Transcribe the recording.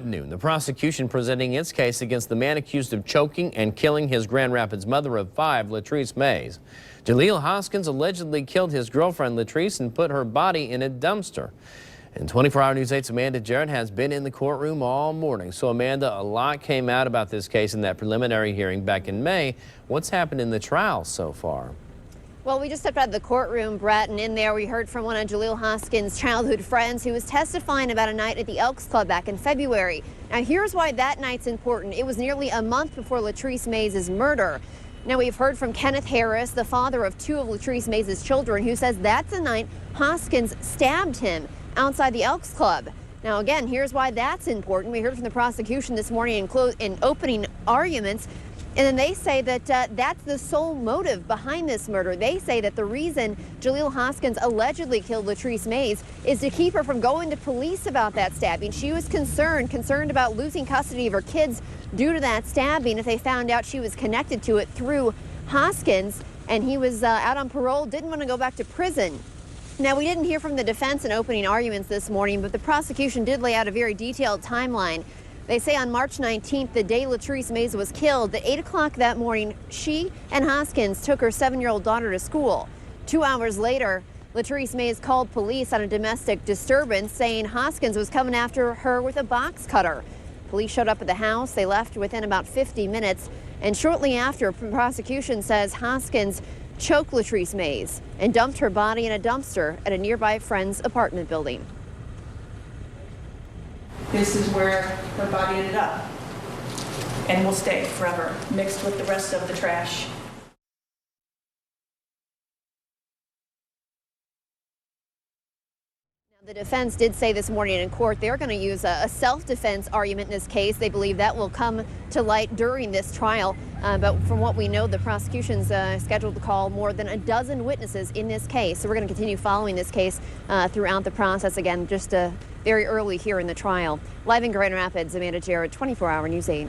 at noon. The prosecution presenting its case against the man accused of choking and killing his Grand Rapids mother of 5, Latrice Maze. Jaleel Hoskins allegedly killed his girlfriend Latrice and put her body in a dumpster. And 24-Hour News 8's Amanda Jarrett has been in the courtroom all morning. So Amanda, a lot came out about this case in that preliminary hearing back in May. What's happened in the trial so far? Well, we just stepped out of the courtroom, Brett, and in there we heard from one of Jaleel Hoskins' childhood friends who was testifying about a night at the Elks Club back in February. Now, here's why that night's important. It was nearly a month before Latrice Maze's murder. Now, we've heard from Kenneth Harris, the father of 2 of Latrice Maze's children, who says that's the night Hoskins stabbed him outside the Elks Club. Now, again, here's why that's important. We heard from the prosecution this morning in opening arguments. And then they say that that's the sole motive behind this murder. They say that the reason Jaleel Hoskins allegedly killed Latrice Maze is to keep her from going to police about that stabbing. She was concerned about losing custody of her kids due to that stabbing if they found out she was connected to it through Hoskins. And he was out on parole, didn't want to go back to prison. Now, we didn't hear from the defense in opening arguments this morning, but the prosecution did lay out a very detailed timeline. They say on March 19th, the day Latrice Maze was killed, at 8 o'clock that morning, she and Hoskins took her 7-year-old daughter to school. 2 hours later, Latrice Maze called police on a domestic disturbance, saying Hoskins was coming after her with a box cutter. Police showed up at the house. They left within about 50 minutes. And shortly after, prosecution says Hoskins choked Latrice Maze and dumped her body in a dumpster at a nearby friend's apartment building. This is where her body ended up and will stay forever, mixed with the rest of the trash. Now, the defense did say this morning in court they're going to use a self-defense argument in this case. They believe that will come to light during this trial. But from what we know, the prosecution's scheduled to call more than a dozen witnesses in this case. So we're going to continue following this case throughout the process. Again, just very early here in the trial. Live in Grand Rapids, Amanda Jarrett, 24-Hour News 8.